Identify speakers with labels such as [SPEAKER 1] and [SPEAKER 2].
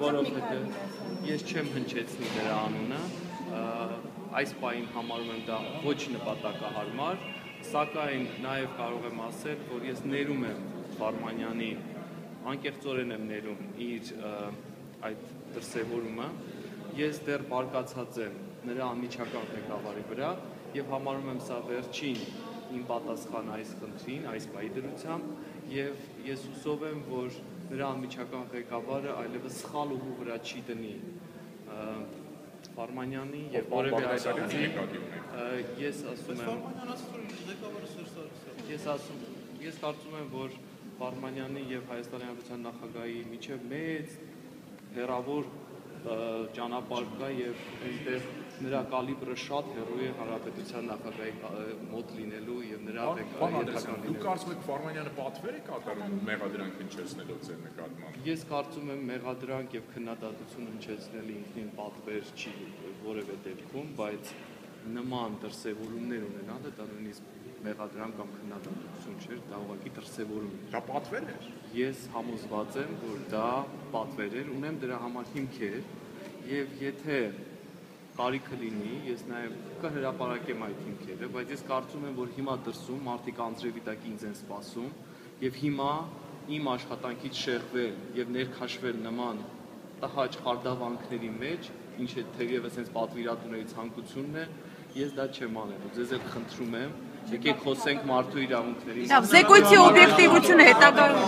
[SPEAKER 1] որովհետև ես չեմ հնչեցնի դրա անունը, այս պահին համարում եմ դա ոչ նպատակահարմար, սակայն նաև կարող եմ ասել, որ ես ներում եմ Վարմանյանի, անկեղծորեն եմ ներում իր այդ դրսևորումը, ես դեռ բարկացած եմ նրա անմիջական ղեկավարի վրա եւ համարում եմ սա վերջին իմ պատասխանը այս խնդրին, այս պահի դրությամբ եւ ես հուսով եմ, որ նրա անմիջական ղեկավարը այլևս սխալ ուղու վրա չի դնի Վարմանյանի եւ որևէ այլ ես ասում եմ ես կարծում եմ, որ Վարմանյանի եւ Հայաստանի Հանրապետության նախագահի միջև մեծ հեռավոր ճանապարհ կա եւ այնտեղ նրա կալիբրը շատ հեռու է Հանրապետության նախագահի մոտ լինելու եւ նրա հետագան լինելու։
[SPEAKER 2] Դուք կարծում եք Վարմանյանը պատվեր է կատարում մեղադրանք հնչեցնելով ձեր նկատմամբ։
[SPEAKER 1] Ես կարծում եմ մեղադրանք եւ քննադատություն հնչեցնել ինքնին պատվեր չի որևէ դեպքում, բայց նման դրսևորումներ ունենալը դա նույնիսկ մեղադրանք կամ քննադատություն չէր, դա ուղղակի դրսևորում էր։
[SPEAKER 2] Դա պատվեր էր։
[SPEAKER 1] Ես համոզված եմ, որ դա պատվեր էր, ունեմ դրա համար հիմքեր եւ եթե կարիքը լինի, ես նաեւ կհրապարակեմ այդ հիմքերը, բայց ես կարծում եմ, որ հիմա դրսում մարդիկ անձրևի տակ ինձ են սպասում եւ հիմա իմ աշխատանքից շեղվել եւ ներքաշվել նման տհաճ խարդավանքների մեջ, ինչը թերևս հենց պատվիրատուների ցանկությունն է, ես դա չեմ անելու։ Ձեզ էլ խնդրում եմ, եկեք խոսենք մարդու իրավունքների մասին։
[SPEAKER 3] Զեկույցի օբյեկտիվությունը հետագայում